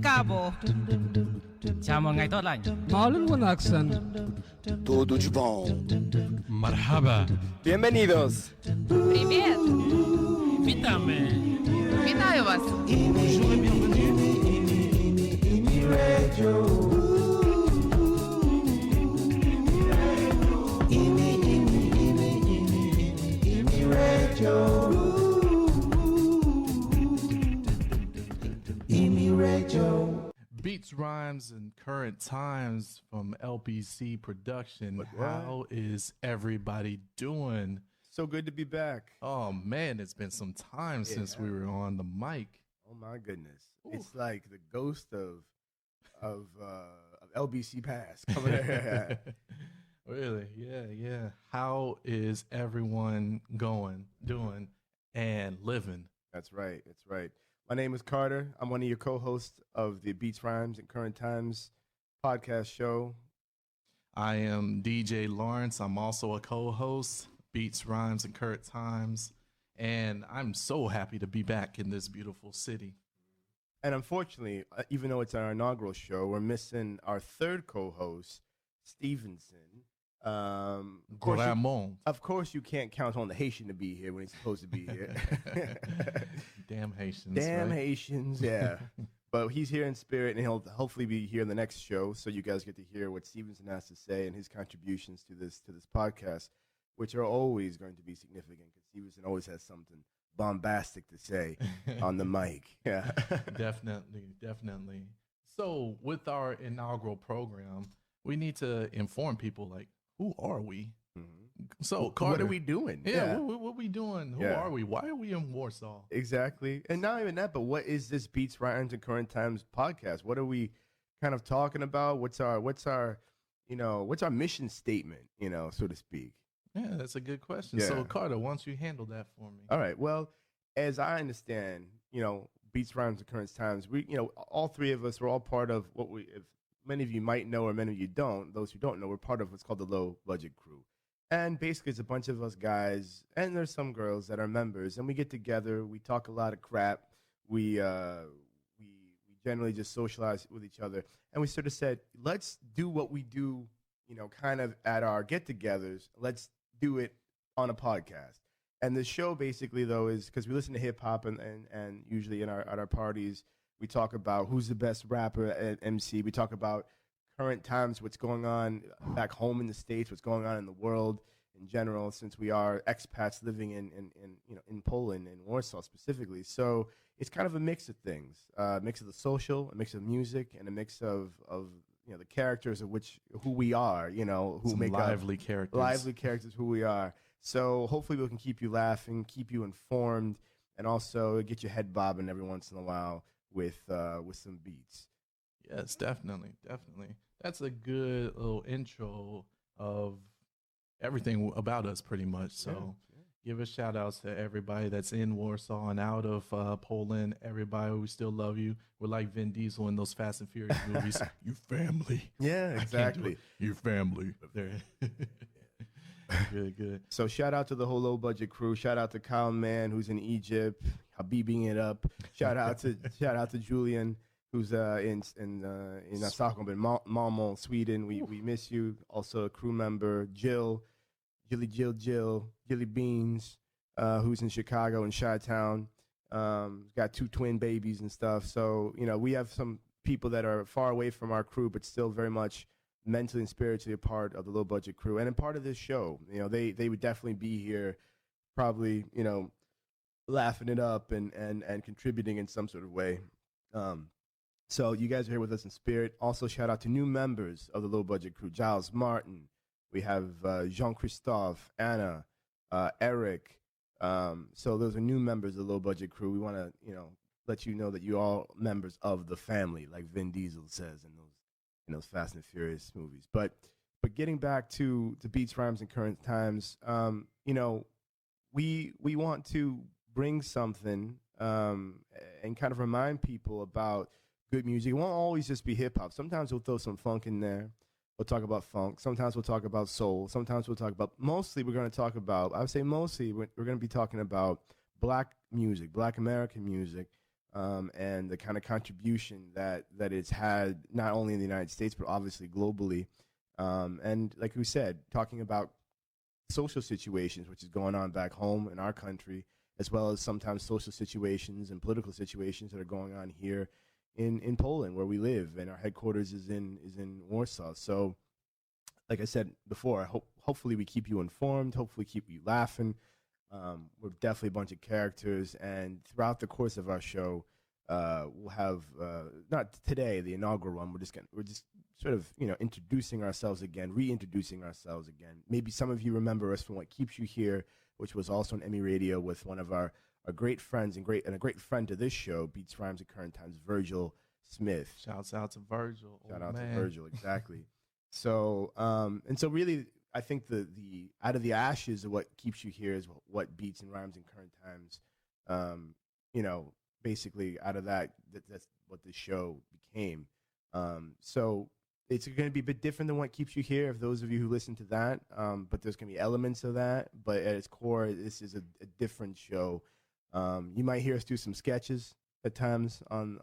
capo. Chào mừng ngày tốt lành. Marlon wanaagsan. Tudo de bom. Marhaba. Bienvenidos. Привет! Witamy. Вітаю вас! Beats, Rhymes, and Current Times from LPC Production. What? How is everybody doing? So good to be back. Oh man, it's been some time since we were on the mic. Oh my goodness. Ooh. It's like the ghost of LBC past coming here. Really? Yeah. How is everyone doing, and living? That's right. My name is Carter. I'm one of your co-hosts of the Beats, Rhymes, and Current Times podcast show. I am DJ Lawrence. I'm also a co-host, Beats, Rhymes, and Current Times. And I'm so happy to be back in this beautiful city. And unfortunately, even though it's our inaugural show, we're missing our third co-host, Stevenson. Gramont. Of course, you can't count on the Haitian to be here when he's supposed to be here. Damn Haitians. Damn right? Haitians, yeah. But he's here in spirit, and he'll hopefully be here in the next show, so you guys get to hear what Stevenson has to say and his contributions to this podcast, which are always going to be significant, because Stevenson always has something bombastic to say on the mic. Yeah, Definitely. So with our inaugural program, we need to inform people, like, who are we? Mm-hmm. So, Carter, what are we doing? Yeah, what are we doing? Who are we? Why are we in Warsaw? Exactly. And not even that, but what is this Beats, Rhymes, and Current Times podcast? What are we kind of talking about? What's our mission statement, so to speak? Yeah, that's a good question. Yeah. So, Carter, why don't you handle that for me? All right. Well, as I understand, Beats, Rhymes, and Current Times, we, all three of us, we're all part of what if many of you might know or many of you don't. Those who don't know, we're part of what's called the Low Budget Crew. And basically, it's a bunch of us guys, and there's some girls that are members, and we get together. We talk a lot of crap. We generally just socialize with each other, and we sort of said, let's do what we do, kind of at our get-togethers. Let's do it on a podcast. And the show basically, though, is because we listen to hip hop, and usually at our parties, we talk about who's the best rapper at MC. We talk about current times, what's going on back home in the States, what's going on in the world in general, since we are expats living in Poland, in Warsaw specifically. So it's kind of a mix of things, a mix of the social, a mix of music, and a mix of the characters of who we are, who Some make lively up characters. lively characters, who we are. So hopefully we can keep you laughing, keep you informed, and also get your head bobbing every once in a while with some beats. Yes, definitely. That's a good little intro of everything about us, pretty much. So give a shout outs to everybody that's in Warsaw and out of Poland. Everybody, we still love you. We're like Vin Diesel in those Fast and Furious movies. You family. Yeah, exactly. You family. Good. So shout out to the whole Low Budget Crew. Shout out to Kyle Mann, who's in Egypt, Habibing it up. Shout out to Julian, who's in Stockholm, in Malmö, Sweden. We miss you. Also a crew member, Jill Beans, who's in Chicago and Chi-Town. Got 2 twin babies and stuff. So, we have some people that are far away from our crew, but still very much mentally and spiritually a part of the Low Budget Crew and a part of this show. They would definitely be here, probably, laughing it up and contributing in some sort of way. So you guys are here with us in spirit. Also, shout out to new members of the Low Budget Crew: Giles Martin. We have Jean-Christophe, Anna, Eric. So those are new members of the Low Budget Crew. We want to, let you know that you're all members of the family, like Vin Diesel says in those Fast and Furious movies. But getting back to Beats, Rhymes, and Current Times, we want to bring something and kind of remind people about good music. It won't always just be hip hop. Sometimes we'll throw some funk in there. We'll talk about funk. Sometimes we'll talk about soul. Sometimes we'll talk about, mostly we're going to talk about, I would say mostly we're going to be talking about black music, black American music, and the kind of contribution that it's had not only in the United States but obviously globally. And like we said, talking about social situations, which is going on back home in our country, as well as sometimes social situations and political situations that are going on here in Poland, where we live, and our headquarters is in Warsaw. So, like I said before, hopefully we keep you informed, hopefully keep you laughing. We're definitely a bunch of characters, and throughout the course of our show, we'll have not today, the inaugural one. We're just sort of introducing ourselves again, reintroducing ourselves again. Maybe some of you remember us from What Keeps You Here, which was also on Emmy Radio with one of our great friends and a great friend to this show, Beats, Rhymes, and Current Times, Virgil Smith. Shouts out to Virgil. Shout out to Virgil, exactly. So and so really, I think the out of the ashes of What Keeps You Here is what Beats and Rhymes and Current Times, basically out of that's what the show became. So it's going to be a bit different than What Keeps You Here, if those of you who listen to that, but there's going to be elements of that. But at its core, this is a different show. You might hear us do some sketches at times on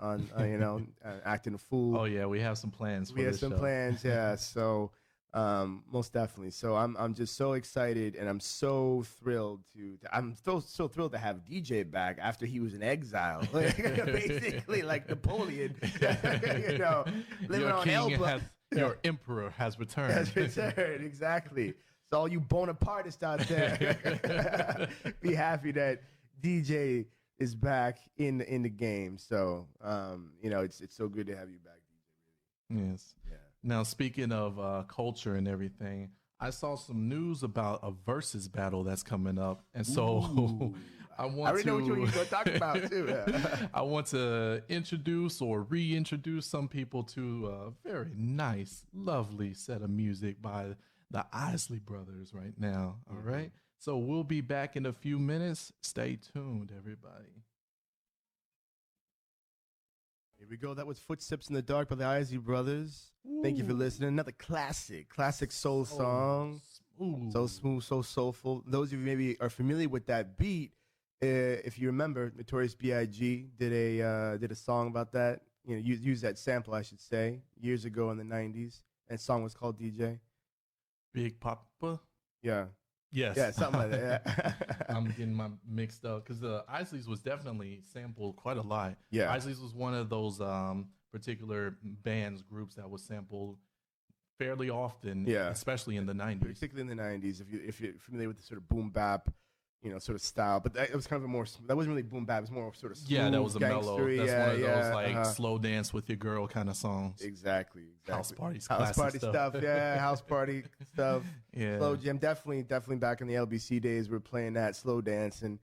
acting a fool. Oh yeah, we have some plans. We have some plans, yeah. So most definitely. So I'm just so excited, and I'm so thrilled I'm so thrilled to have DJ back after he was in exile, basically like Napoleon, living on Elba. Your emperor has returned. Has returned, exactly. So all you Bonapartists out there, be happy that DJ is back in the game. So it's so good to have you back, DJ. Really. Yes. Yeah. Now, speaking of culture and everything, I saw some news about a versus battle that's coming up, and so I already know what you're going to talk about too. Yeah. I want to introduce or reintroduce some people to a very nice, lovely set of music by the Isley Brothers right now. All right. So we'll be back in a few minutes. Stay tuned, everybody. Here we go. That was Footsteps in the Dark by the Isley Brothers. Ooh. Thank you for listening. Another classic soul song. Smooth. So smooth, so soulful. Those of you maybe are familiar with that beat. If you remember, Notorious B.I.G. did a song about that. Use that sample, I should say, years ago in the 90s. And the song was called DJ. Big Papa? Yeah. Yes. Yeah, something like that. Yeah. I'm getting my mixed up because the Isleys was definitely sampled quite a lot. Yeah. Isleys was one of those particular groups that was sampled fairly often, especially in the 90s. Particularly in the 90s, if you're familiar with the sort of boom bap, sort of style. But it was kind of that wasn't really boom bap. It was more sort of smooth, that was a mellow. That's one of those like slow dance with your girl kind of songs. Exactly. House party stuff. Yeah, house party stuff. Yeah. Slow jam. Definitely back in the LBC days, we're playing that slow dance, and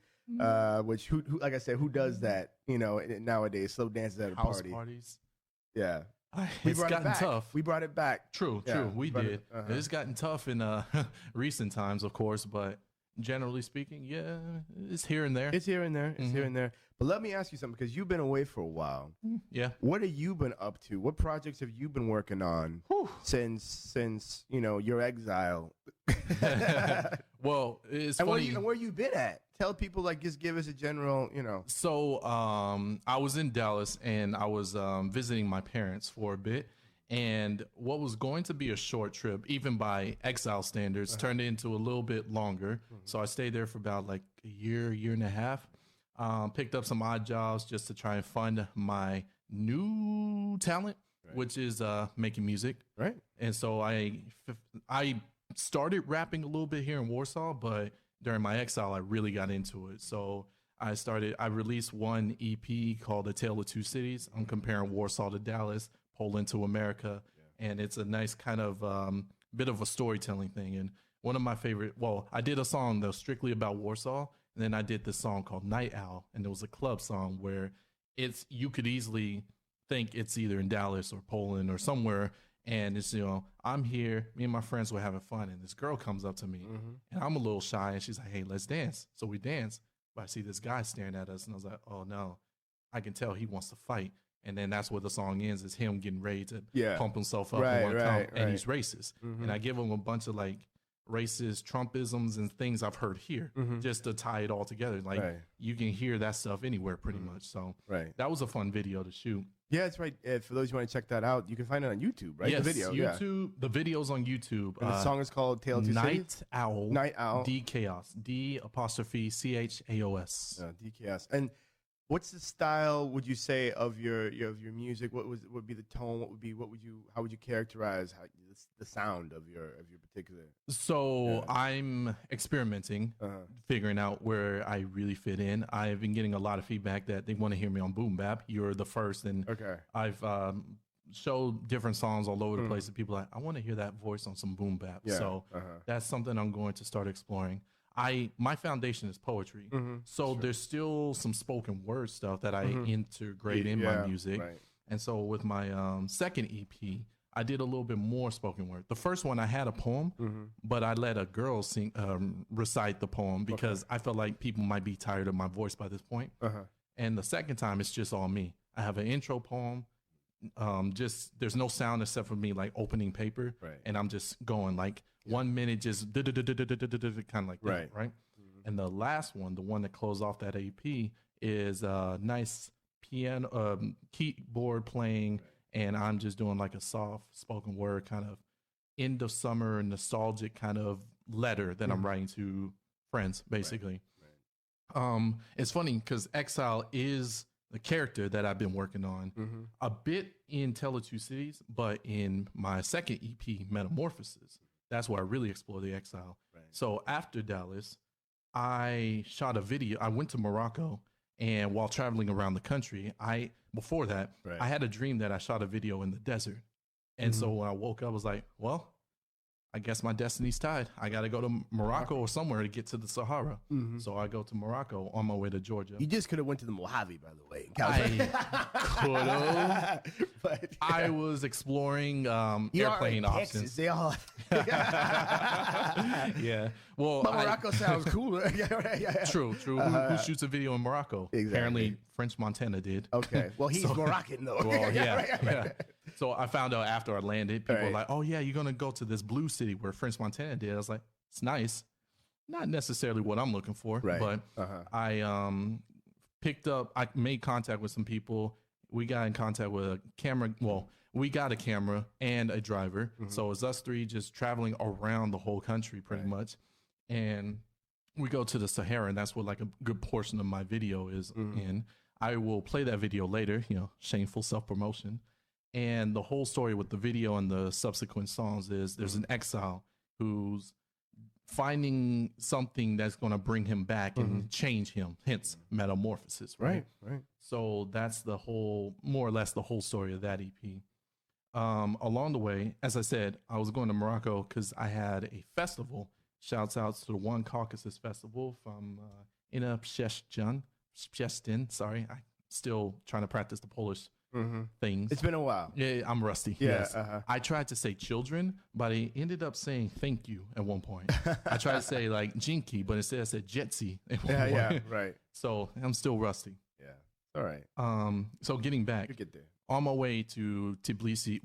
which who like I said, who does that? Nowadays, slow dances at a house party. Parties. Yeah. It's gotten tough. We brought it back. True. We did. It's gotten tough in recent times, of course, but generally speaking, yeah, it's here and there. It's here and there. But let me ask you something, because you've been away for a while. Yeah. What have you been up to? What projects have you been working on since your exile? Well, it's and funny. Where you been at? Tell people, just give us a general, So I was in Dallas, and I was visiting my parents for a bit. And what was going to be a short trip, even by exile standards, turned into a little bit longer. So I stayed there for about like a year and a half. Picked up some odd jobs just to try and fund my new talent, which is making music. Right. And so I started rapping a little bit here in Warsaw, but during my exile, I really got into it. So I released one EP called A Tale of Two Cities. I'm comparing Warsaw to Dallas, Poland to America. And it's a nice kind of bit of a storytelling thing. And one of my favorite, I did a song that was strictly about Warsaw. And then I did this song called Night Owl. And it was a club song where you could easily think it's either in Dallas or Poland or somewhere. And it's, I'm here, me and my friends were having fun. And this girl comes up to me and I'm a little shy. And she's like, hey, let's dance. So we dance. But I see this guy staring at us. And I was like, oh no, I can tell he wants to fight. And then that's where the song ends, is him getting ready to pump himself up and want to come. And he's racist. And I give him a bunch of racist Trumpisms and things I've heard here, just to tie it all together. Like you can hear that stuff anywhere pretty much. So that was a fun video to shoot. Yeah, that's right. For those who want to check that out, you can find it on YouTube, right? Yes, the video. YouTube. The video's on YouTube. And the song is called Tale of Two Cities? Night Owl. D Chaos. D''Chaos. D Chaos. And what's the style, would you say, of your music? What would be the tone? How would you characterize the sound of your particular? So I'm experimenting, figuring out where I really fit in. I've been getting a lot of feedback that they want to hear me on Boom Bap. You're the first, and I've showed different songs all over the place, and people are like, I want to hear that voice on some Boom Bap. So that's something I'm going to start exploring. My foundation is poetry, so there's still some spoken word stuff that I integrate in my music. And so with my second EP, I did a little bit more spoken word. The first one I had a poem, but I let a girl recite the poem because I felt like people might be tired of my voice by this point. And the second time, it's just all me. I have an intro poem. There's no sound except for me like opening paper, and I'm just going like 1 minute, just kind of like that, right? And the last one, the one that closed off that EP, is nice piano, keyboard playing, and I'm just doing like a soft spoken word kind of end of summer nostalgic kind of letter that I'm writing to friends, basically. It's funny because Exile is the character that I've been working on a bit in Tale of Two Cities, but in my second EP, Metamorphosis, that's where I really explore the exile. So after Dallas, I shot a video. I went to Morocco, and while traveling around the country, before that, I had a dream that I shot a video in the desert. And so when I woke up, I was like, well, I guess my destiny's tied. I got to go to Morocco or somewhere to get to the Sahara. So I go to Morocco on my way to Georgia. You just could have went to the Mojave, by the way. I could have. But I was exploring airplane options. They all. Yeah. Well, but Morocco sounds cooler. True. Who shoots a video in Morocco? Exactly. Apparently, French Montana did. Okay. Well, he's Moroccan, though. Well, yeah. So I found out after I landed, people were like, oh, yeah, you're going to go to this blue city where French Montana did. I was like, it's nice. Not necessarily what I'm looking for, but I I made contact with some people. We got in contact with a camera. Well, we got a camera and a driver. So it's us three just traveling around the whole country pretty much. And we go to the Sahara, and that's what like a good portion of my video is in. I will play that video later, shameful self-promotion. And the whole story with the video and the subsequent songs is there's an exile who's finding something that's going to bring him back and change him, hence metamorphosis, right? So that's more or less the whole story of that EP. Along the way, as I said, I was going to Morocco because I had a festival. Shouts out to the One Caucasus Festival from Ina Pszczyn. Sorry, I'm still trying to practice the Polish things. It's been a while. Yeah, I'm rusty. Yeah, yes. I tried to say children, but I ended up saying thank you at one point. I tried to say like Jinky, but instead I said Jetsy at one point. Yeah, right. So I'm still rusty. Yeah, all right. So getting back, you get there. On my way to Tbilisi,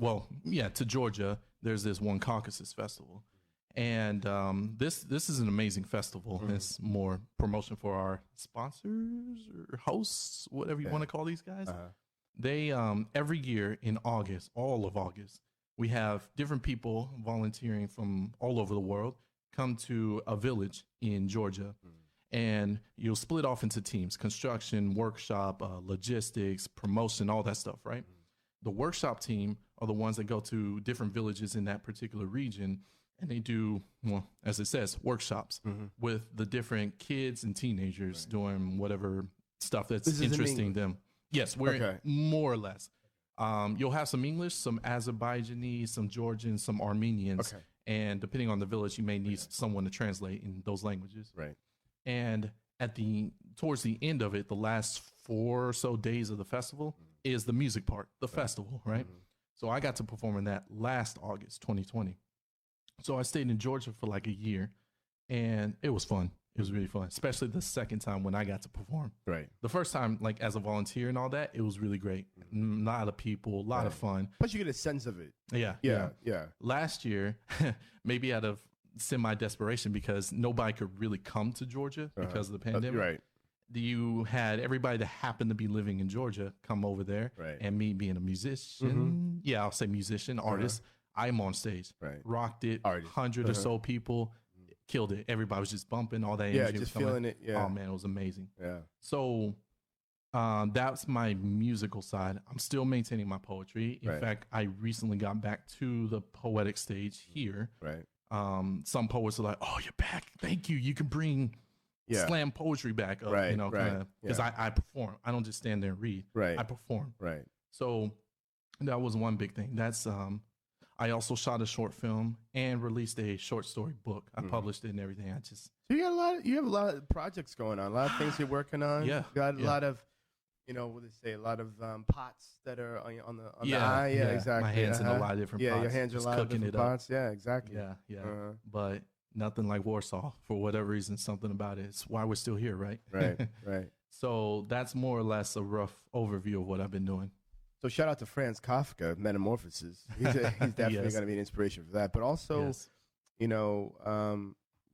to Georgia, there's this One Caucasus Festival. And this is an amazing festival. It's more promotion for our sponsors or hosts, whatever you want to call these guys. They every year in August, all of August, we have different people volunteering from all over the world come to a village in Georgia. And you'll split off into teams: construction, workshop, logistics, promotion, all that stuff, right? The workshop team are the ones that go to different villages in that particular region, and they do, well, as it says, workshops with the different kids and teenagers doing whatever stuff that's interesting them. Yes, we're more or less. You'll have some English, some Azerbaijanese, some Georgians, some Armenians, and depending on the village, you may need someone to translate in those languages. Right. And towards the end of it, the last 4 or so days of the festival is the music part, the festival, right? So I got to perform in that last August, 2020. So I stayed in Georgia for like a year, and it was fun. It was really fun, especially the second time when I got to perform. Right. The first time, like as a volunteer and all that, it was really great. A lot of people, a lot of fun. Plus, you get a sense of it. Yeah. Last year, maybe out of semi-desperation because nobody could really come to Georgia because of the pandemic. Right. You had everybody that happened to be living in Georgia come over there, Right. and me being a musician, I'll say musician, artist, I'm on stage, Right. rocked it, Artist. 100 or so people, killed it. Everybody was just bumping, all that Yeah, energy just was coming. feeling it. Yeah. Oh man, it was amazing. Yeah. So that's my musical side. I'm still maintaining my poetry. In Right. fact, I recently got back to the poetic stage here. Right. Some poets are like, "Oh, you're back! Thank you. You can bring slam poetry back up." Right, You know, right, because I perform. I don't just stand there and read. Right. I perform. Right. So that was one big thing. That's I also shot a short film and released a short story book. I published it and everything. I just So you have a lot of projects going on, a lot of things you're working on. Yeah, You got a yeah. lot of, what do they say? A lot of pots that are on the eye. Yeah, exactly. My hands in a lot of different pots. Yeah, your hands are a just lot of cooking different it up. pots. Yeah, exactly. Yeah. Uh-huh. But nothing like Warsaw for whatever reason. Something about it. It's why we're still here, right? Right. Right. So that's more or less a rough overview of what I've been doing. So shout out to Franz Kafka, Metamorphosis. He's definitely Yes. going to be an inspiration for that. But also, Yes.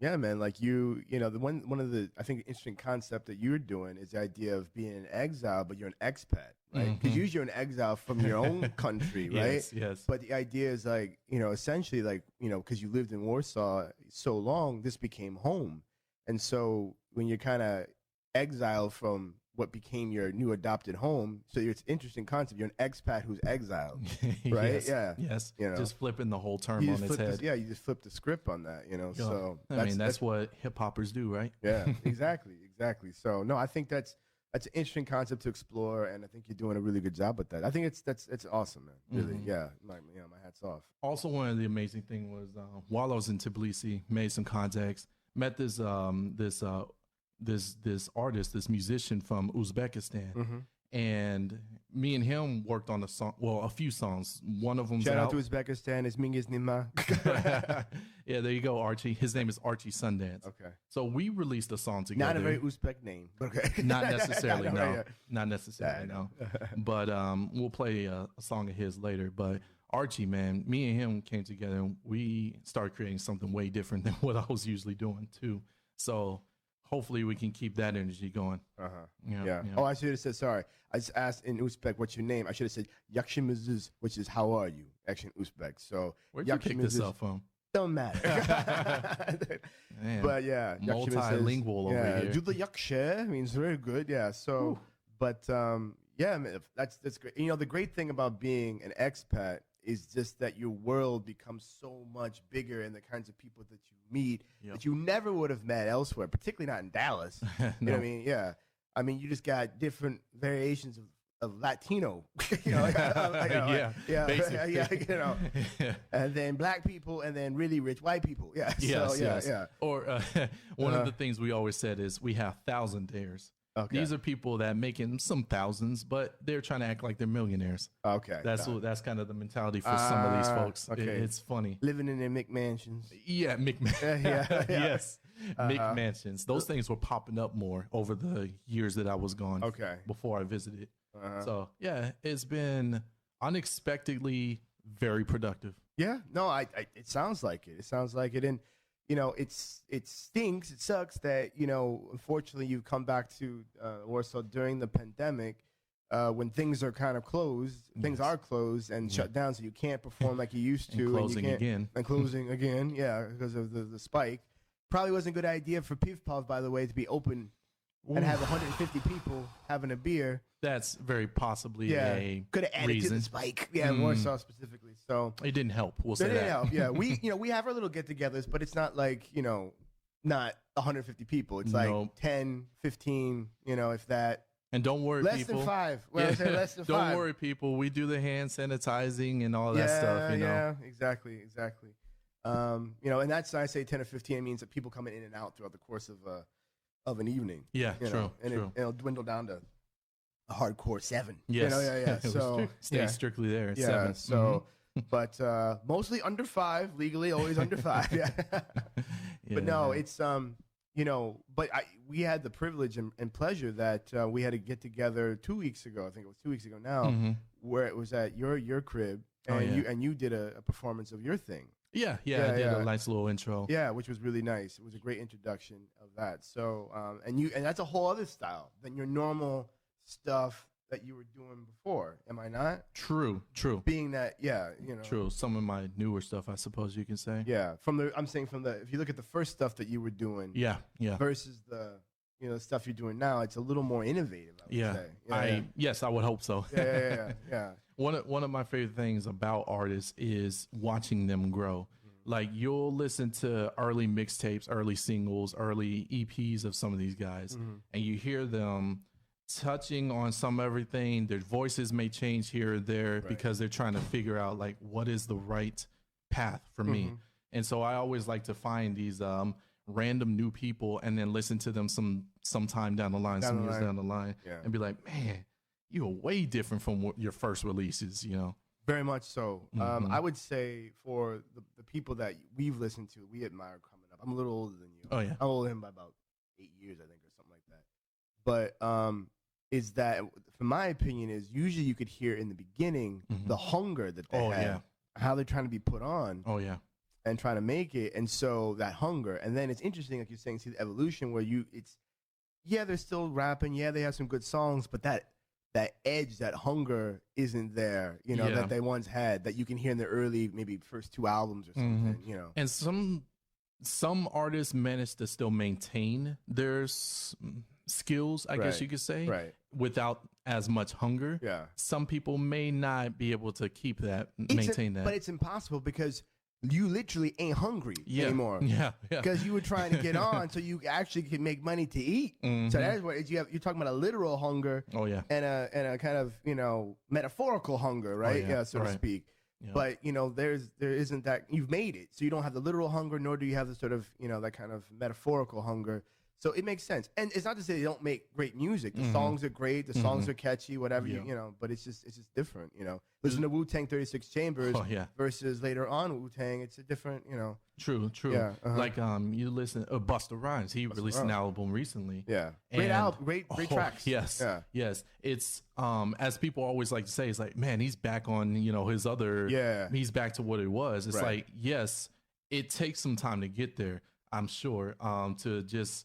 yeah, man, like the one of the I think interesting concept that you're doing is the idea of being an exile, but you're an expat, right? Because usually you're an exile from your own country, right? Yes. But the idea is like, essentially like, because you lived in Warsaw so long, this became home. And so when you're kind of exiled from what became your new adopted home, so it's an interesting concept. You're an expat who's exiled, right? Yes. Yeah. Yes. You know. Just flipping the whole term You on just its flip head. you just flip the script on that, So I mean, that's what hip hoppers do, right? yeah, exactly. So no, I think that's an interesting concept to explore, and I think you're doing a really good job with that. I think it's awesome, man. Really, yeah. My hats off. Also, one of the amazing thing was while I was in Tbilisi, made some contacts, met this this artist, this musician from Uzbekistan, and me and him worked on a few songs. One of them. Shout out to Uzbekistan. It's Mingiz Nima. Yeah, there you go, Archie. His name is Archie Sundance. Okay. So we released a song together. Not a very Uzbek name, but okay. Not necessarily, no. Yeah. Not necessarily, no. But we'll play a song of his later. But Archie, man, me and him came together and we started creating something way different than what I was usually doing too. So hopefully we can keep that energy going. Yeah. Oh, I should have said sorry. I just asked in Uzbek what's your name. I should have said Yakshimizuz, which is how are you, actually in Uzbek. So Where'd you pick this up from? Don't matter. Man, But yeah, multilingual over here. Do the yakshe means very good. Yeah. So, but yeah, man, that's great. The great thing about being an expat is just that your world becomes so much bigger, and the kinds of people that you meet that you never would have met elsewhere, particularly not in Dallas. You know what I mean? Yeah. I mean, you just got different variations of Latino, Yeah, and then black people, and then really rich white people. Yeah. Yes, So, yes. Yeah. Or one of the things we always said is we have thousandaires. Okay. These are people that making some thousands, but they're trying to act like they're millionaires. Okay. That's kind of the mentality for some of these folks. Okay. It's funny. Living in their McMansions. Yeah, Yeah. yes, McMansions. Those things were popping up more over the years that I was gone. Okay. Before I visited. So yeah, it's been unexpectedly very productive. Yeah. No, it sounds like it. It sounds like it. And, it stinks. It sucks that, unfortunately you've come back to Warsaw during the pandemic when things are kind of closed. Things are closed and shut down, so you can't perform like you used to. And closing again. And closing again, yeah, because of the spike. Probably wasn't a good idea for Pivpov, by the way, to be open and have 150 people having a beer. That's very possibly a could have added reason. to the spike. Yeah, Warsaw specifically. So It didn't help. We'll say it that. didn't help. Yeah, we have our little get-togethers, but it's not like not 150 people. It's like 10, 15. If that. And don't worry, Less people. than 5. Well, I say less than 5. Don't worry, people. We do the hand sanitizing and all that stuff. Yeah, exactly. And that's I say 10 or 15 means that people coming in and out throughout the course of an evening. Yeah, true. And it'll dwindle down to a hardcore 7. Yes. Yeah. It was So stay strictly there at yeah. 7. So, but mostly under 5 legally, always under 5. Yeah. But no, it's But we had the privilege and pleasure that we had to get together 2 weeks ago. I think it was 2 weeks ago now, where it was at your crib, and you did a performance of your thing. Yeah, I did a nice little intro. Yeah, which was really nice. It was a great introduction of that. So, and that's a whole other style than your normal stuff that you were doing before. Am I not? True. Being that, True. Some of my newer stuff, I suppose you can say. Yeah, I'm saying if you look at the first stuff that you were doing, yeah, versus the stuff you're doing now, it's a little more innovative. I would say. Yes, I would hope so. Yeah. One of my favorite things about artists is watching them grow. Like you'll listen to early mixtapes, early singles, early EPs of some of these guys, and you hear them touching on some everything. Their voices may change here or there because they're trying to figure out like what is the right path for me. And so I always like to find these random new people and then listen to them sometime down the line, some years down the line, and be like, man, you're way different from your first releases, Very much so. I would say for the people that we've listened to, we admire coming up. I'm a little older than you. Oh, yeah. I'm older than him by about 8 years, I think, or something like that. But is that, from my opinion, is usually you could hear in the beginning the hunger that they have, how they're trying to be put on. Oh, yeah. And trying to make it. And so that hunger. And then it's interesting, like you're saying, see the evolution where they're still rapping. Yeah, they have some good songs, but that edge, that hunger isn't there, that they once had, that you can hear in the early, maybe first 2 albums or something, And some artists manage to still maintain their skills, I guess you could say, without as much hunger. Yeah. Some people may not be able to keep that, maintain that. But it's impossible because you literally ain't hungry anymore. Yeah. Because you were trying to get on so you actually can make money to eat. So that's what you're talking about, a literal hunger. Oh, yeah. And a kind of, metaphorical hunger, right? So to speak. Yeah. But, there isn't that. You've made it. So you don't have the literal hunger, nor do you have the sort of, that kind of metaphorical hunger. So it makes sense. And it's not to say they don't make great music. The songs are great. The songs are catchy, whatever, but it's just different, Listen to Wu-Tang 36 Chambers versus later on Wu-Tang. It's a different, True. Yeah, Like you listen Busta Rhymes. He released an album recently. Yeah. Great album, great tracks. Yes. Yeah. Yes. It's as people always like to say, it's like, man, he's back on, his other he's back to what it was. It's like, yes, it takes some time to get there, I'm sure. To just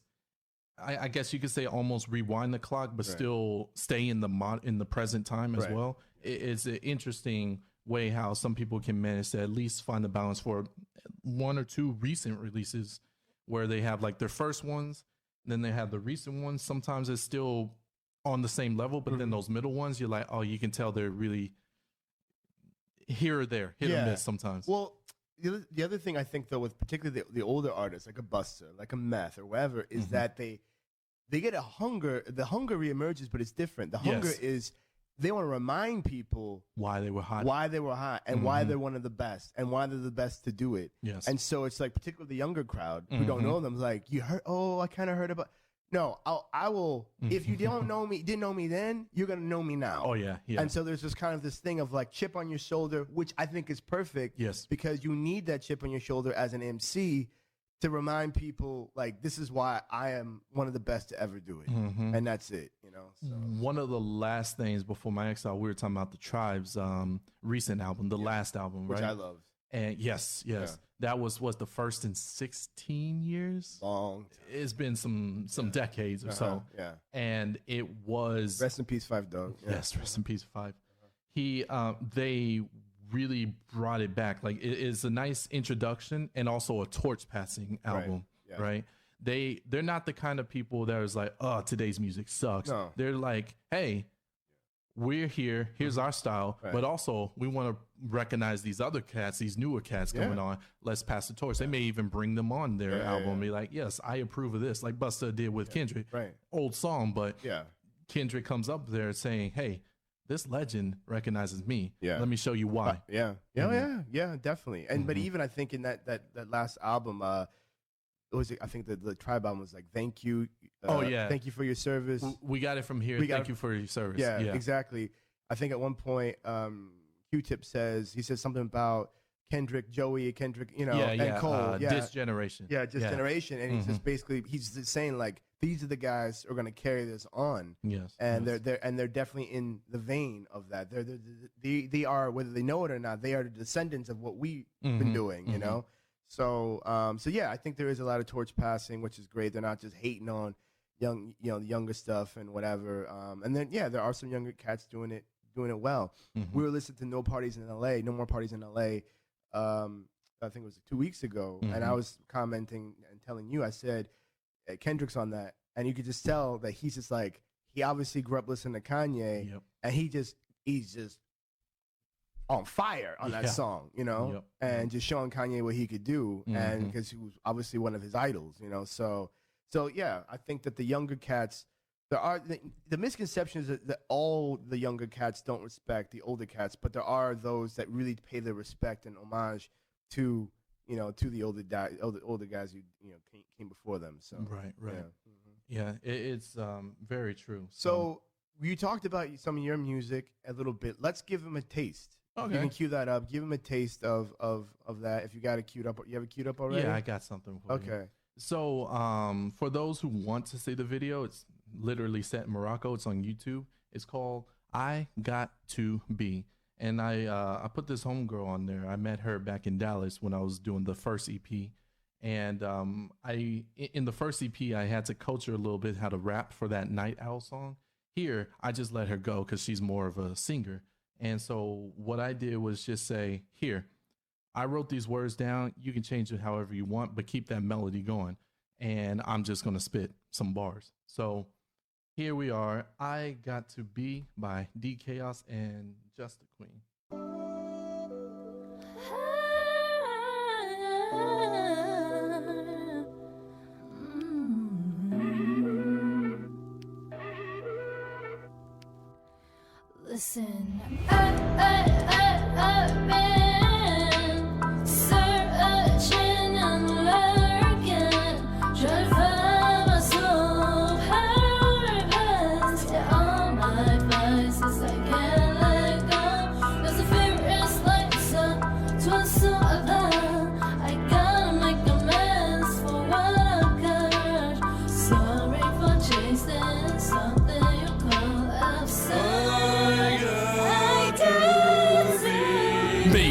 I guess you could say almost rewind the clock, but still stay in the present time as well. It's an interesting way how some people can manage to at least find the balance for 1 or 2 recent releases where they have like their first ones, then they have the recent ones. Sometimes it's still on the same level, but then those middle ones, you're like, oh, you can tell they're really here or there, hit or miss sometimes. Well, the other thing I think, though, with particularly the older artists, like a Busta, like a Meth or whatever, is that they get a hunger. The hunger reemerges, but it's different. The hunger is they want to remind people why they were hot, and why they're one of the best, and why they're the best to do it. Yes. And so it's like, particularly the younger crowd who don't know them, like, you heard? Oh, I kind of heard about. No, I will. If you didn't know me then, you're gonna know me now. Oh yeah. And so there's this thing of like chip on your shoulder, which I think is perfect. Yes. Because you need that chip on your shoulder as an MC to remind people, like, this is why I am one of the best to ever do it, and that's it. So. One of the last things before my exile, we were talking about the Tribe's recent album, the last album, which right? I loved. And yes, that was the first in 16 years. Long time. It's been some decades or so. Yeah. And it was rest in peace, Five Dog. Yeah. Yes, rest in peace, Five. They really brought it back. Like it is a nice introduction and also a torch passing album, right? They're not the kind of people that is like, oh, today's music sucks. No. They're like, hey, we're here. Here's our style, but also we want to recognize these other cats, these newer cats coming on. Let's pass the torch. They may even bring them on their album and be like, yes, I approve of this, like Busta did with Kendrick. Right. Old song, but Kendrick comes up there saying, hey, this legend recognizes me. Let me show you why. Yeah, definitely. And but even I think in that last album, it was, I think the Tribe album was like, thank you. Thank you for your service. We got it from here. Thank you for your service. Yeah, exactly. I think at one point, Q-Tip says something about Kendrick, Joey, Kendrick, you know, Yeah, and yeah. Cole. This generation. Yeah, just generation. And he's just basically, he's just saying like, these are the guys who are going to carry this on. Yes. And yes. they're definitely in the vein of that. They are, whether they know it or not, they are the descendants of what we've been doing, you know? So, yeah, I think there is a lot of torch passing, which is great. They're not just hating on younger stuff and whatever. And then, yeah, there are some younger cats doing it well. We were listening to No More Parties in LA. I think it was 2 weeks ago. And I was commenting and telling you, I said, Kendrick's on that. And you could just tell that he's just like, he obviously grew up listening to Kanye and he's just on fire on that song, you know, and just showing Kanye what he could do. And because he was obviously one of his idols, you know, so yeah, I think that the younger cats, there are the misconception is that all the younger cats don't respect the older cats, but there are those that really pay their respect and homage to, you know, to the older guys who, you know, came before them. So right. Yeah, it's very true. So you talked about some of your music a little bit. Let's give them a taste. Okay. You can cue that up. Give them a taste of that. If you got it queued up, you have it queued up already? Yeah, I got something for you. Okay. So for those who want to see the video, it's literally set in Morocco. It's on YouTube. It's called I Got to Be. And I put this homegirl on there. I met her back in Dallas when I was doing the first EP. And in the first EP, I had to coach her a little bit how to rap for that Night Owl song. Here, I just let her go because she's more of a singer. And so what I did was just say, here, I wrote these words down. You can change it however you want, but keep that melody going. And I'm just going to spit some bars. So here we are. I Got to Be by D Chaos and Just the Queen. Listen, I've been searching and lurking, trying to find my soul purpose. Yeah, all my vices I can't let go. There's a furious light, so twist so about. I gotta make amends for what occurred. Sorry for chasing something you call absurd.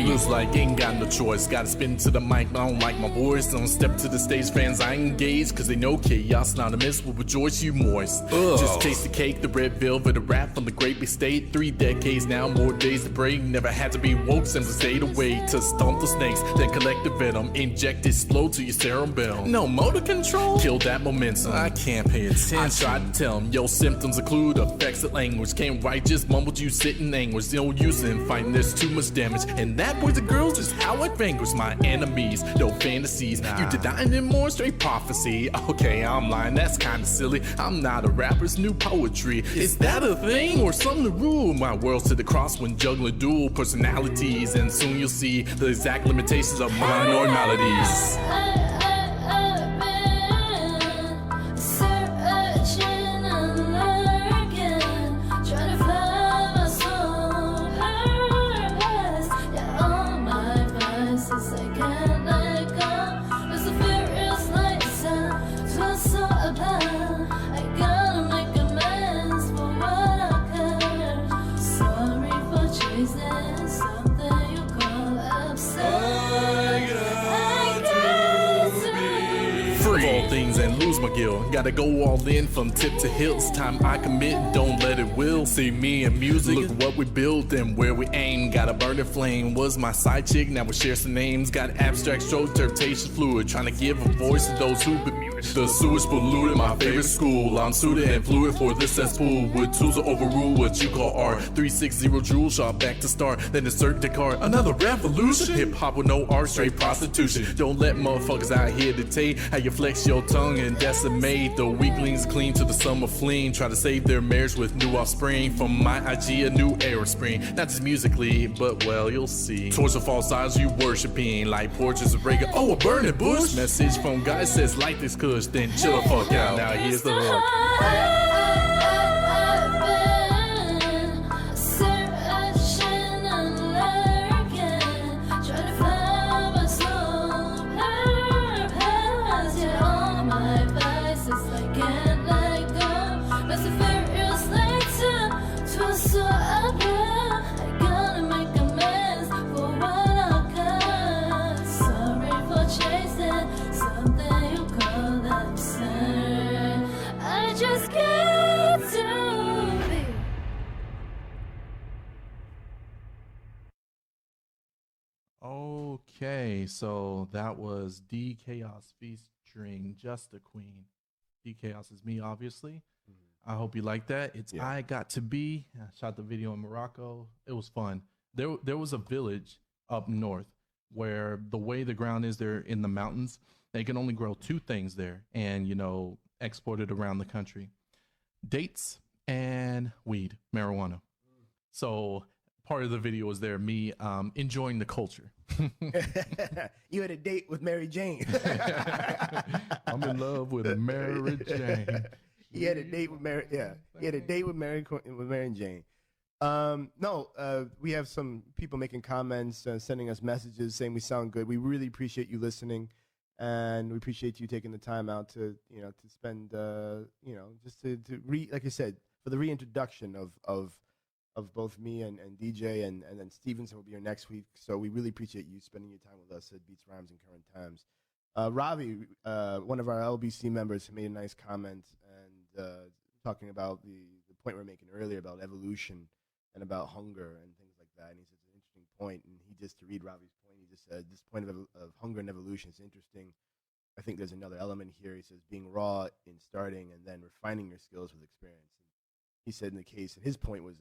Looks like ain't got no choice. Gotta spin to the mic, but I don't like my voice. Don't step to the stage, fans I engage, cause they know chaos anonymous will rejoice you moist. Just taste the cake, the red velvet, a rap from the great big state. 3 decades now, more days to break. Never had to be woke, simply stayed away to stomp the snakes, then collect the venom, inject it slow to your cerebellum. No motor control, kill that momentum. I can't pay attention. I tried to tell them, yo, symptoms include effects of language. Can't write, just mumbled, you sit in anguish. No use in fighting, there's too much damage. And that boys and girls is how I vanquish my enemies. No fantasies, you denying them more straight prophecy. Okay, I'm lying, that's kinda silly. I'm not a rapper, it's new poetry. Is that a thing or something to rule? My world's to the cross when juggling dual personalities. And soon you'll see the exact limitations of my normalities. Things and lose my guilt. Gotta go all in from tip to hilt. Time I commit, don't let it will. See me and music, look what we built and where we aim. Got a burning flame, was my side chick, now we share some names. Got abstract stroke, interpretation fluid, trying to give a voice to those who've been muted. The sewage polluted my favorite school. I'm suited and fluid for this cesspool with tools to overrule what you call art. 360 jewel shot back to start, then insert the card. Another revolution. Hip hop with no art, straight prostitution. Don't let motherfuckers out here dictate how you flex your tongue and decimate the weaklings clean to the summer fleeing. Try to save their marriage with new offspring. From my IG, a new era spring. Not just musically, but well, you'll see. Towards the false idols you worshiping, like portraits of Reagan. Oh, a burning bush. Message from God says, like this kush, then chill the fuck out. Now here's the hook. Searching and lurking, trying to find Okay, so that was D Chaos featuring Just the Queen. D Chaos is me, obviously. I hope you like that. It's I Got to Be. I shot the video in Morocco. It was fun. There was a village up north where the way the ground is, they're in the mountains. They can only grow two things there and, export it around the country. Dates and weed, marijuana. So part of the video was there, me enjoying the culture. You had a date with Mary Jane. I'm in love with Mary Jane. He had a date with Mary. Yeah, he had a date with Mary Jane. We have some people making comments, sending us messages saying we sound good. We really appreciate you listening, and we appreciate you taking the time out to spend just to like I said, for the reintroduction of both me and DJ, and then Stevenson will be here next week. So we really appreciate you spending your time with us at Beats, Rhymes, and Current Times. Ravi, one of our LBC members, made a nice comment and talking about the point we were making earlier about evolution and about hunger and things like that. And he said it's an interesting point. And to read Ravi's point, he just said this point of hunger and evolution is interesting. I think there's another element here. He says being raw in starting and then refining your skills with experience. And he said in the case, and his point was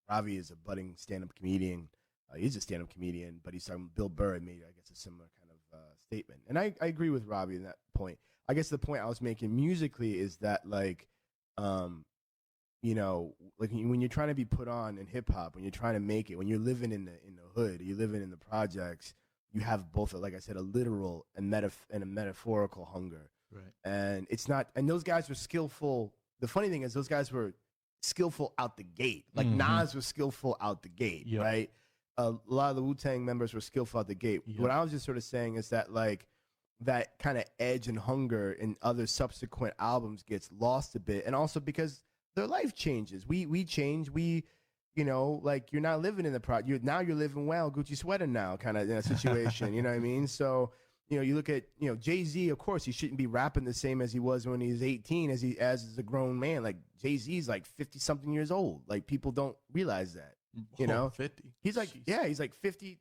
Ravi is a budding stand-up comedian. He's a stand-up comedian, but he's talking. Bill Burr made, I guess, a similar kind of statement, and I agree with Ravi in that point. I guess the point I was making musically is that like when you're trying to be put on in hip hop, when you're trying to make it, when you're living in the hood, you're living in the projects, you have both, like I said, a literal and a metaphorical hunger. Right. And it's not. And those guys were skillful. The funny thing is, those guys were skillful out the gate. Like Nas was skillful out the gate, right? A lot of the Wu-Tang members were skillful out the gate. What I was just sort of saying is that like that kind of edge and hunger in other subsequent albums gets lost a bit, and also because their life changes. We change. Like you're not living in the project. Now you're living well, Gucci sweater now, kind of in a situation. You know what I mean? So you look at Jay-Z. Of course, he shouldn't be rapping the same as he was when he was 18, as a grown man. Like Jay-Z's like 50-something years old. Like people don't realize that. 50. He's like, he's like 50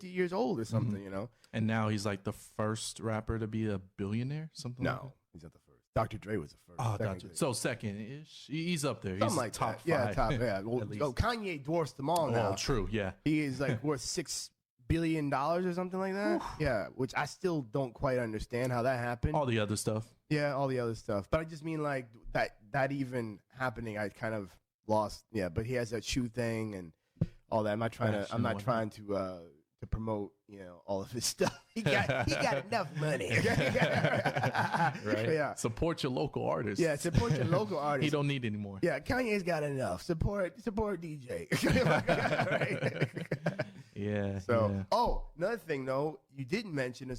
years old or something, And now he's like the first rapper to be a billionaire, something like that? No, he's not the first. Dr. Dre was the first. Oh, Dr. So second-ish. He's up there. Something He's like top that. 5. Yeah, Well, Kanye dwarfs them all now. Oh, true, yeah. He is like worth $6 billion or something like that. Yeah, which I still don't quite understand how that happened. All the other stuff. Yeah, all the other stuff. But I just mean like that even happening, I kind of lost. Yeah, but he has that shoe thing and all that. I'm not trying to promote all of his stuff. He got enough money. Right. Yeah. Support your local artists. Yeah, support your local artists. He don't need any more. Yeah, Kanye's got enough. Support DJ. Right? Yeah. So, another thing though you didn't mention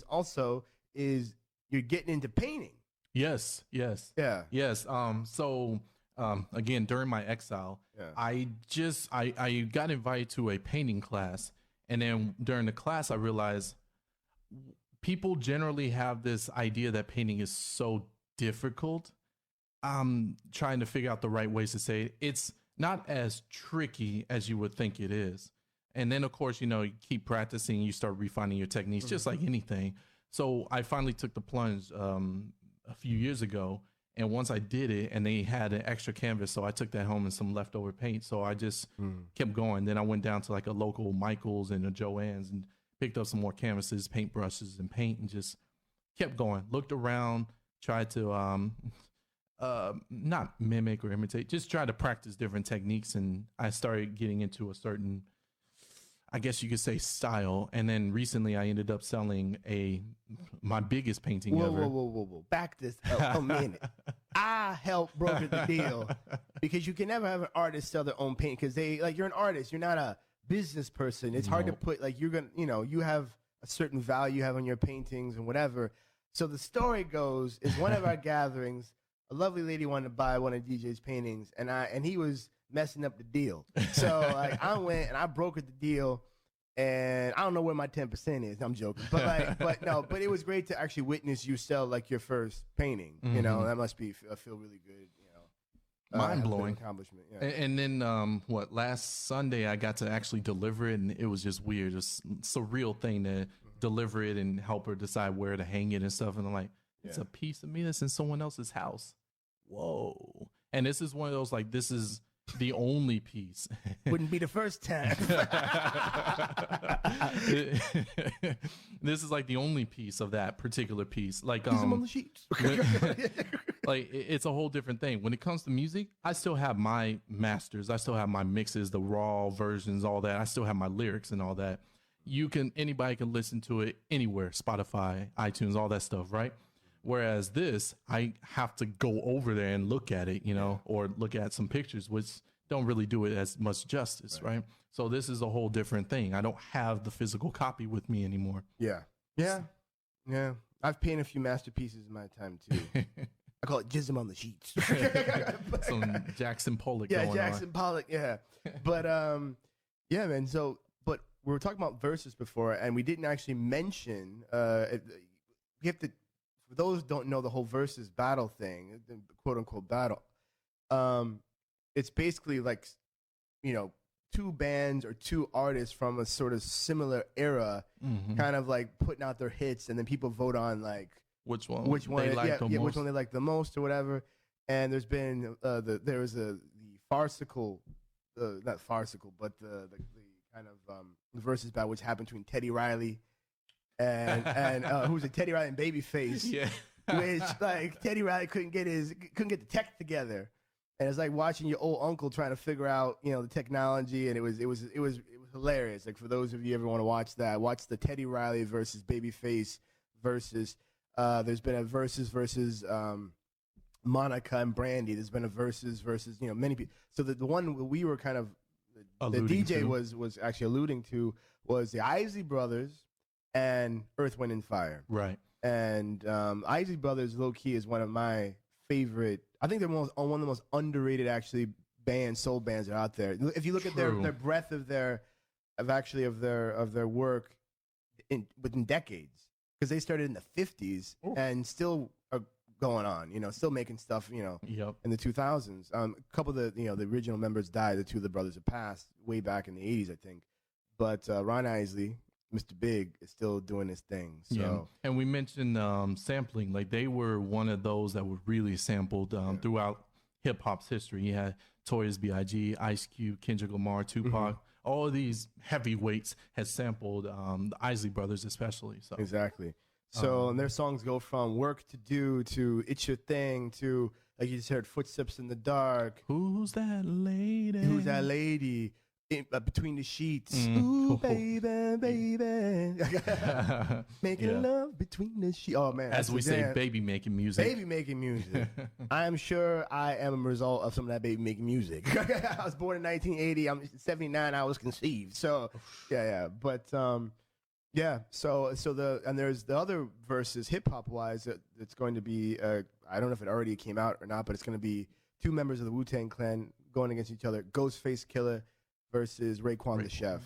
is you're getting into painting. Yes. Yeah. Yes. Again, during my exile, I got invited to a painting class, and then during the class, I realized people generally have this idea that painting is so difficult. I'm trying to figure out the right ways to say it. It's not as tricky as you would think it is. And then, of course, you keep practicing, you start refining your techniques, just like anything. So I finally took the plunge a few years ago. And once I did it, and they had an extra canvas, so I took that home and some leftover paint. So I just kept going. Then I went down to like a local Michael's and a Joann's and picked up some more canvases, paintbrushes, and paint, and just kept going. Looked around, tried to not mimic or imitate, just try to practice different techniques. And I started getting into a certain, I guess you could say, style. And then recently I ended up selling my biggest painting ever. Whoa. Back this up a minute. I helped broker the deal because you can never have an artist sell their own paint because you're an artist. You're not a business person. It's hard to put, you're going to, you have a certain value you have on your paintings and whatever. So the story goes is one of our gatherings, a lovely lady wanted to buy one of DJ's paintings and he was messing up the deal. So I went and I brokered the deal, and I don't know where my 10% is. I'm joking, but it was great to actually witness you sell your first painting. That must feel really good. mind-blowing accomplishment. Yeah. And then last Sunday I got to actually deliver it, and it was just weird. It's a surreal thing to deliver it and help her decide where to hang it and stuff. And I'm like, it's a piece of me that's in someone else's house. Whoa. And this is one of those, like, this is the only piece. Wouldn't be the first time. This is like the only piece of that particular piece. Like, Use them on the sheets. like it's a whole different thing. When it comes to music, I still have my masters. I still have my mixes, the raw versions, all that. I still have my lyrics and all that. Anybody can listen to it anywhere, Spotify, iTunes, all that stuff, right? Whereas this, I have to go over there and look at it, or look at some pictures, which don't really do it as much justice, right? So this is a whole different thing. I don't have the physical copy with me anymore. Yeah. I've painted a few masterpieces in my time too. I call it jism on the sheets. Some Jackson Pollock going on. Yeah, Jackson Pollock, yeah. But, yeah, man, so, but we were talking about verses before, and we didn't actually mention, we have to, for those who don't know the whole versus battle thing, the quote unquote battle, it's basically like, two bands or two artists from a sort of similar era, kind of like putting out their hits, and then people vote on like which one they like the most. which one they like the most or whatever. And there's been there was the farcical, not farcical, but the kind of the versus battle which happened between Teddy Riley and who's it? Teddy Riley and Babyface. Yeah. Which like Teddy Riley couldn't get the tech together, and it's like watching your old uncle trying to figure out the technology, and it was hilarious. Like for those of you ever want to watch that, watch the Teddy Riley versus Babyface versus. There's been a versus Monica and Brandy. There's been a versus many people. So the one we were kind of the DJ was actually alluding to was the Isley Brothers and Earth, Wind and Fire. Right. And Isley Brothers, low key, is one of my favorite. I think they're one of the most underrated actually soul bands that are out there. If you look at their breadth of their work within decades, because they started in the 50s and still are going on, still making stuff, in the 2000s. A couple of the original members died. The two of the brothers have passed way back in the 80s, I think. But Ron Isley, Mr. Big, is still doing his thing. So. Yeah. And we mentioned sampling. Like they were one of those that were really sampled throughout hip hop's history. You had Notorious B.I.G., Ice Cube, Kendrick Lamar, Tupac. All of these heavyweights has sampled the Isley Brothers, especially. So exactly. So and their songs go from Work to Do to It's Your Thing to, like you just heard, Footsteps in the Dark. Who's that lady? Who's that lady? Between the Sheets. Ooh, baby, baby. Making love between the sheets. Oh, man. As we say, baby making music. Baby making music. I am sure I am a result of some of that baby making music. I was born in 1980. I'm 79. I was conceived. So, yeah. But, yeah. So there's the other verses, hip hop wise, that's going to be, I don't know if it already came out or not, but it's going to be two members of the Wu-Tang Clan going against each other. Ghostface Killer versus Raekwon the Chef,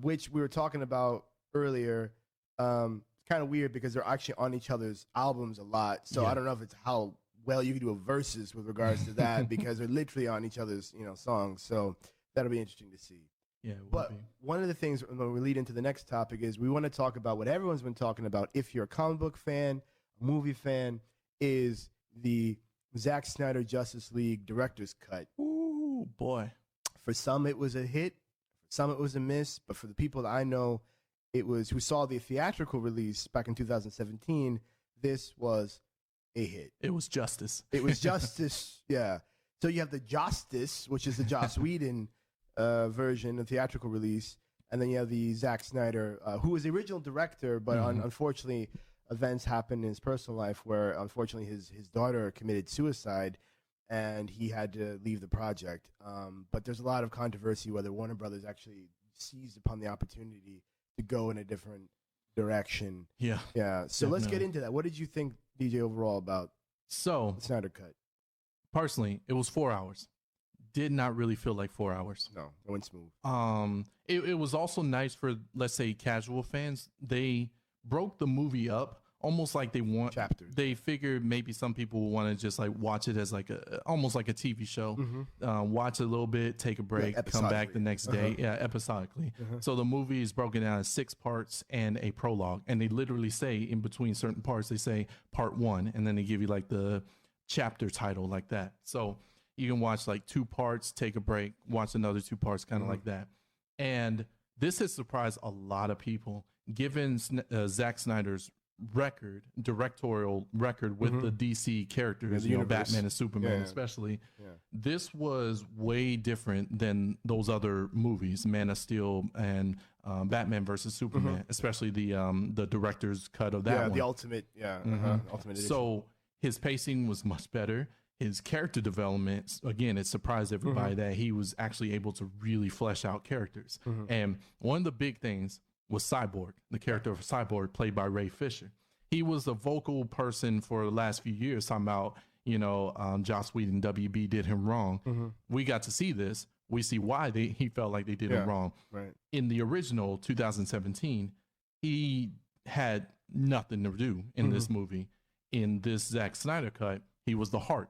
which we were talking about earlier. It's kind of weird because they're actually on each other's albums a lot. So I don't know if it's how well you can do a versus with regards to that because they're literally on each other's songs. So that'll be interesting to see. Yeah, but one of the things when we lead into the next topic is we want to talk about what everyone's been talking about. If you're a comic book fan, a movie fan, is the Zack Snyder Justice League director's cut. Ooh, boy. For some, it was a hit. For some, it was a miss. But for the people that I know, who saw the theatrical release back in 2017, this was a hit. It was justice. It was justice, yeah. So you have the Justice, which is the Joss Whedon version, the theatrical release, and then you have the Zack Snyder, who was the original director, but unfortunately, events happened in his personal life where, unfortunately, his daughter committed suicide. And he had to leave the project. But there's a lot of controversy whether Warner Brothers actually seized upon the opportunity to go in a different direction. Yeah. Yeah. So let's get into that. What did you think, DJ, overall about the Snyder Cut? Personally, it was 4 hours. Did not really feel like 4 hours. No, it went smooth. It was also nice for, let's say, casual fans. They broke the movie up almost like they want Chapters. They figured maybe some people will want to just like watch it as like almost like a TV show. Watch a little bit, take a break, come back the next day. Yeah, episodically. So the movie is broken down in 6 parts and a prologue, and they literally say in between certain parts, they say part 1, and then they give you like the chapter title like that. So you can watch like 2 parts, take a break, watch another 2 parts, kind of like that. And this has surprised a lot of people, given Zack Snyder's directorial record with the DC characters, you know, Batman and Superman, especially. This was way different than those other movies, Man of Steel and Batman versus Superman, especially the director's cut of that one. The ultimate, ultimate edition. So his pacing was much better. His character development, again, it surprised everybody that he was actually able to really flesh out characters. And one of the big things was Cyborg, the character of Cyborg, played by Ray Fisher. He was a vocal person for the last few years, talking about, you know, Joss Whedon, WB did him wrong. We got to see this. We see why he felt like they did him wrong. In the original 2017, he had nothing to do in this movie. In this Zack Snyder cut, he was the heart.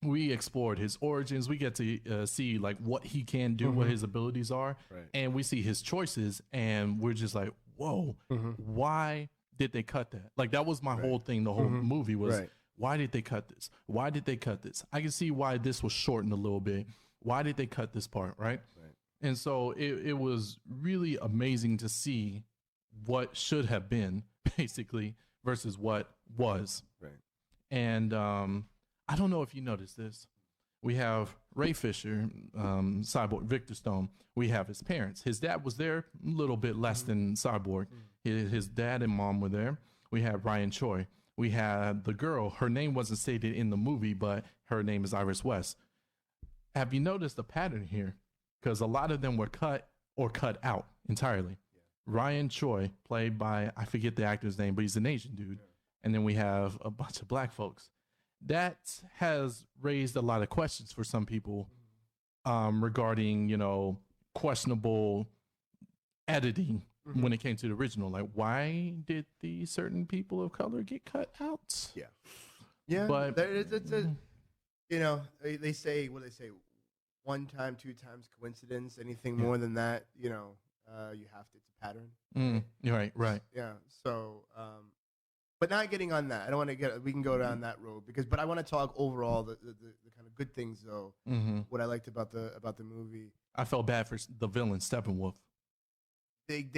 We explored his origins. We get to see like what he can do, what his abilities are, and we see his choices, and we're just like, whoa, why did they cut that? Like that was my whole thing. The whole movie was, why did they cut this? Why did they cut this? I can see why this was shortened a little bit. Why did they cut this part, right? And so it was really amazing to see what should have been, basically, versus what was. And I don't know if you noticed this. We have Ray Fisher, Cyborg, Victor Stone. We have his parents. His dad was there, a little bit less than Cyborg. His dad and mom were there. We have Ryan Choi. We had the girl. Her name wasn't stated in the movie, but her name is Iris West. Have you noticed the pattern here? Because a lot of them were cut or cut out entirely. Ryan Choi, played by, I forget the actor's name, but he's an Asian dude. And then we have a bunch of black folks. That has raised a lot of questions for some people regarding, you know, questionable editing when it came to the original. Like, why did the certain people of color get cut out? But it's a, you know, they say, what do they say? 1 time, 2 times coincidence. Anything more than that, you know, you have to. It's a pattern. Right. So, but not getting on that. I don't want to get. We can go down that road but I want to talk overall the kind of good things though. What I liked about the movie. I felt bad for the villain Steppenwolf. They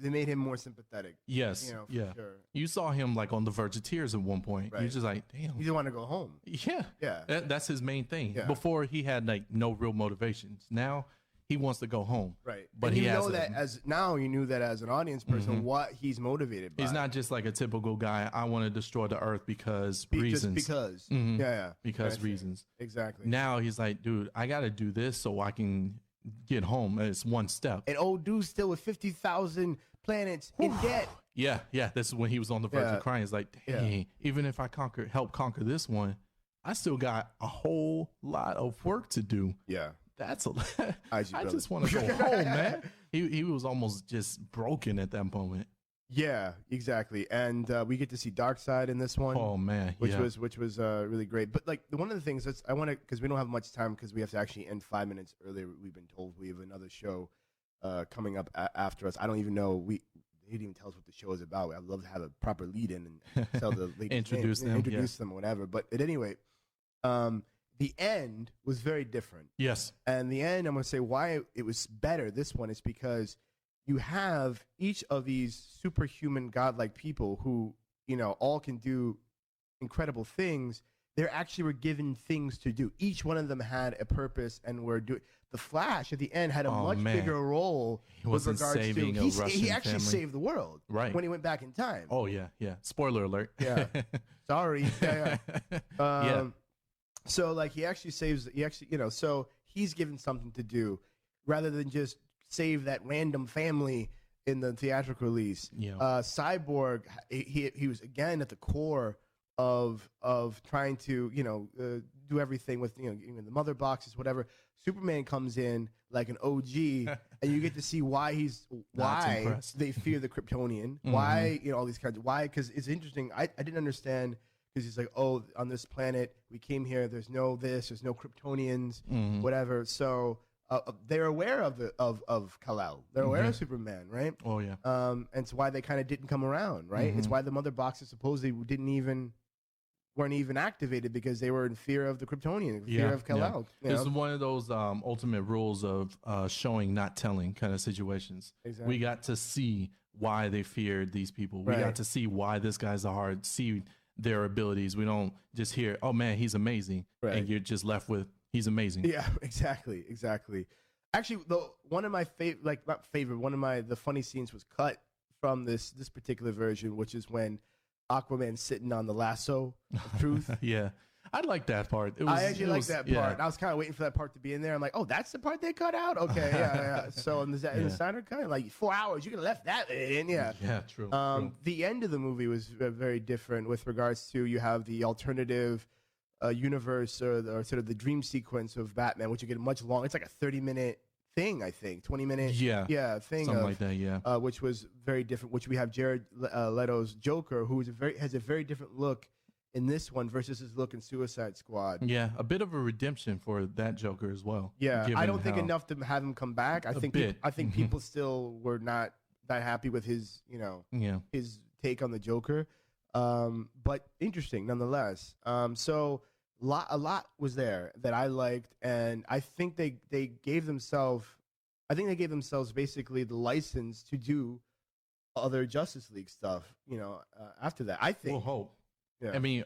made him more sympathetic. Yes. You know, for sure. You saw him like on the verge of tears at one point. You're just like, damn. He didn't want to go home. Yeah. That's his main thing. Yeah. Before he had like no real motivations. Now he wants to go home. Right. But and you know that you knew that as an audience person what he's motivated by. He's not just like a typical guy. I want to destroy the earth because reasons. Just because. Because reasons. Exactly. Now he's like, dude, I got to do this so I can get home. It's one step. And old dude's still with 50,000 planets in debt. Yeah. This is when he was on the verge of crying. It's like, dang, even if I help conquer this one, I still got a whole lot of work to do. Yeah. That's a lot. I just want to go home, man. He was almost just broken at that moment. Yeah, exactly. And we get to see Darkseid in this one. Oh man, which was really great. But like one of the things I want to, because we don't have much time because we have to actually end 5 minutes earlier. We've been told we have another show coming up after us. I don't even know. They didn't even tell us what the show is about. I'd love to have a proper lead in and tell the ladies introduce them, whatever. But at any rate, the end was very different. Yes. And the end, I'm going to say why it was better. This one is because you have each of these superhuman godlike people who, you know, all can do incredible things. They actually were given things to do. Each one of them had a purpose and were doing. The Flash at the end had a much bigger role with regards to he actually saved the world when he went back in time. Oh yeah. Spoiler alert. Yeah. Sorry. Yeah. So like he actually, you know, so he's given something to do rather than just save that random family in the theatrical release. Yeah. Cyborg, he was again at the core of trying to do everything with even the mother boxes, whatever. Superman comes in like an OG, and you get to see why they fear the Kryptonian, why all these kinds of why, because it's interesting. I didn't understand, because he's like, oh, on this planet we came here, there's no Kryptonians, whatever. So they're aware of Kal-El. They're aware of Superman, right? Oh yeah. And it's why they kind of didn't come around, right? It's why the mother boxes supposedly weren't even activated, because they were in fear of the Kryptonian, fear of Kal-El. It's one of those ultimate rules of showing, not telling kind of situations. Exactly. We got to see why they feared these people. We got to see why this guy's a hard, see their abilities. We don't just hear, oh man, he's amazing, and you're just left with, he's amazing. Yeah, exactly. Actually, one of my the funny scenes was cut from this particular version, which is when Aquaman's sitting on the lasso of truth. Yeah, I like that part. I actually like that part. I was kind of waiting for that part to be in there. I'm like, oh, that's the part they cut out? Okay, yeah. So in the Snyder cut, like 4 hours, you could have left that in. Yeah, true. The end of the movie was very different with regards to, you have the alternative universe, or sort of the dream sequence of Batman, which you get much longer. It's like a 30-minute thing, I think, 20-minute thing, something like that, which was very different. Which we have Jared Leto's Joker, who has a very different look in this one versus his look in Suicide Squad. Yeah, a bit of a redemption for that Joker as well. Yeah, I don't think enough to have him come back. I think people still were not that happy with his his take on the Joker, but interesting nonetheless. So a lot was there that I liked, and I think they gave themselves basically the license to do other Justice League stuff, after that. I think. We'll hope. Yeah. I mean,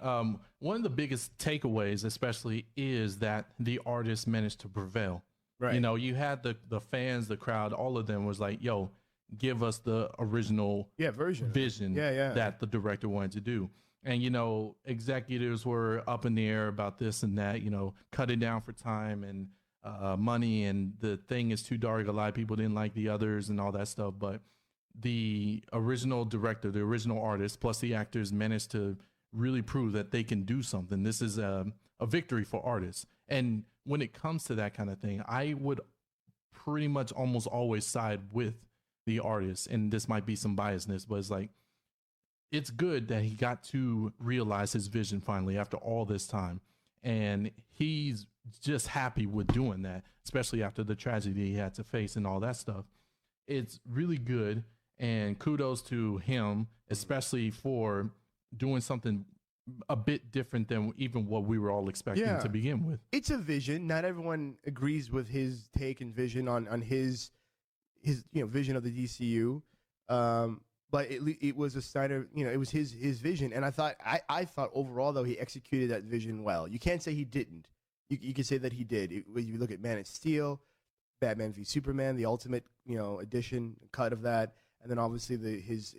one of the biggest takeaways, especially, is that the artist managed to prevail. Right. You had the fans, the crowd, all of them was like, yo, give us the original vision that the director wanted to do. And, executives were up in the air about this and that, cut it down for time and money, and the thing is too dark. A lot of people didn't like the others and all that stuff. But the original director, the original artist, plus the actors managed to really prove that they can do something. This is a victory for artists. And when it comes to that kind of thing, I would pretty much almost always side with the artist. And this might be some biasness, but it's like, it's good that he got to realize his vision finally after all this time. And he's just happy with doing that, especially after the tragedy he had to face and all that stuff. It's really good. And kudos to him, especially for doing something a bit different than even what we were all expecting to begin with. It's a vision. Not everyone agrees with his take and vision on his vision of the DCU. But it was a Snyder, it was his vision, and I thought overall though he executed that vision well. You can't say he didn't. You can say that he did. When you look at Man of Steel, Batman v Superman, the ultimate edition cut of that, and then obviously his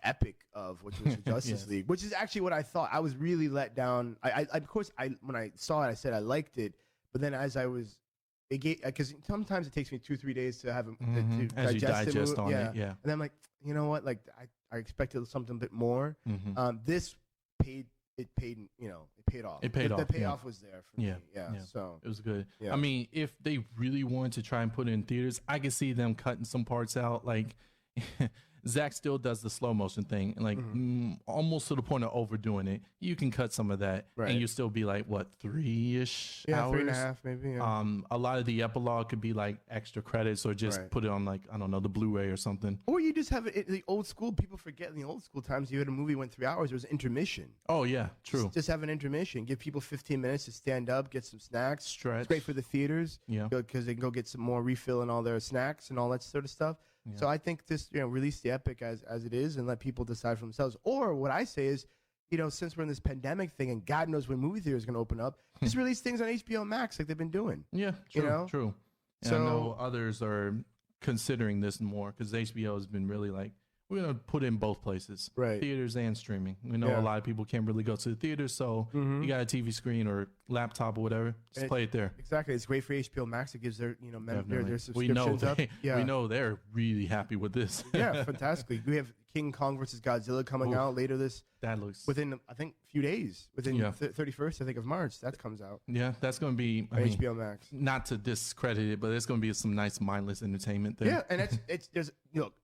epic of which was the Justice League, which is actually what I thought. I was really let down. Of course when I saw it, I said I liked it, but then as I was. Because sometimes it takes me 2-3 days to have to as digest you digest on it, and then I'm like, you know what? Like I expected something a bit more. This paid off. It paid off. The payoff was there for me. Yeah. So it was good. Yeah. I mean, if they really wanted to try and put it in theaters, I could see them cutting some parts out. Like Zach still does the slow motion thing, and like almost to the point of overdoing it. You can cut some of that, and you still be like, what, 3-ish hours? 3.5 maybe. Yeah. A lot of the epilogue could be like extra credits, or just put it on like, I don't know, the Blu-ray or something. Or you just have it the old school. People forget in the old school times you had a movie went 3 hours. There was intermission. Oh yeah, true. Just have an intermission. Give people 15 minutes to stand up, get some snacks. Stretch. It's great for the theaters. Yeah, because they can go get some more refill and all their snacks and all that sort of stuff. Yeah. So I think this, release the epic as it is and let people decide for themselves. Or what I say is, since we're in this pandemic thing and God knows when movie theaters are going to open up, just release things on HBO Max like they've been doing. Yeah, true, true. And so I know others are considering this more because HBO has been really like, we're going to put in both places, theaters and streaming. We know a lot of people can't really go to the theater, so you got a TV screen or laptop or whatever, just play it there. Exactly. It's great for HBO Max. It gives their, their subscriptions we know up. We know they're really happy with this. Yeah, fantastically. We have King Kong versus Godzilla coming Oof. out later That looks within I think a few days, within Yeah. 31st I think of March. That comes out. yeah. That's going to be HBO Max. not to discredit it, but there's going to be some nice mindless entertainment there. Yeah, and there's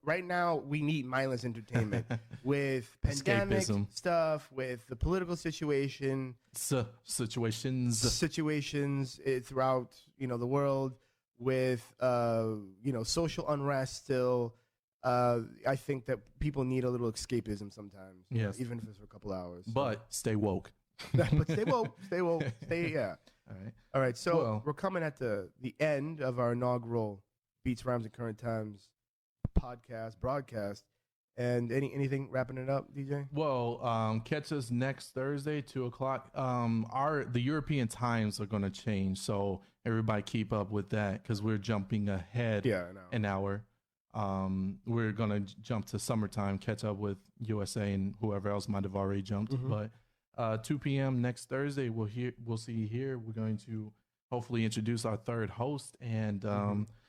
right now we need mindless entertainment with pandemic Escapism. stuff, with the political situation, Situations. throughout the world, with social unrest still. I think that people need a little escapism sometimes. Yes. Even if it's for a couple hours. But stay woke. but stay woke, yeah. All All right, so Well- we're coming at the end of our inaugural Beats, Rhymes, and Current Times broadcast. And anything wrapping it up, DJ? Well, catch us next Thursday, 2:00. The European times are going to change, so everybody keep up with that because we're jumping ahead an hour. We're going to jump to summertime, catch up with USA and whoever else might have already jumped. But 2 p.m. next Thursday, we'll see you here. We're going to hopefully introduce our third host. And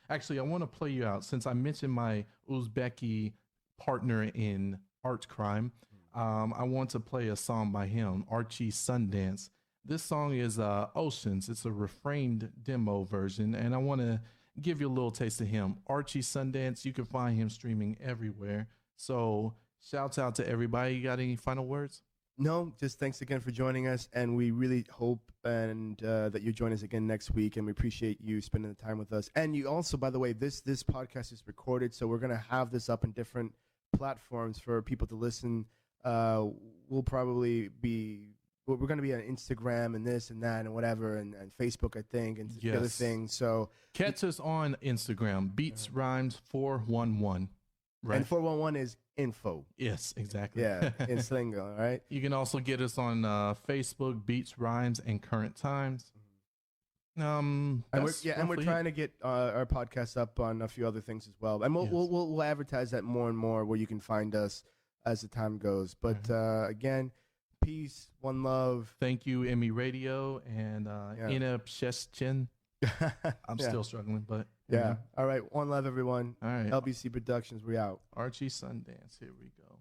actually, I want to play you out since I mentioned my Uzbeki partner in art crime. I want to play a song by him, Archie Sundance. This song is Oceans. It's a refrained demo version, and I want to give you a little taste of him. Archie Sundance, you can find him streaming everywhere. So shouts out to everybody. You got any final words? No, just thanks again for joining us, and we really hope that you join us again next week, and we appreciate you spending the time with us. And you also, by the way, this podcast is recorded, so we're going to have this up in different platforms for people to listen. We'll probably be... We're going to be on Instagram and this and that and whatever and Facebook, I think, and the other things. So catch us on Instagram, Beats Rhymes 411. Right. And 411 is info. Yes, exactly. Yeah, in Slingo, all right? You can also get us on Facebook, Beats Rhymes and Current Times. And we're trying to get our podcast up on a few other things as well. And we'll advertise that more and more where you can find us as the time goes. But again, peace, one love. Thank you, Emmy Radio and Ina Psheshin. I'm still struggling, but All right, one love, everyone. All right, LBC Productions, we out. Archie Sundance. Here we go.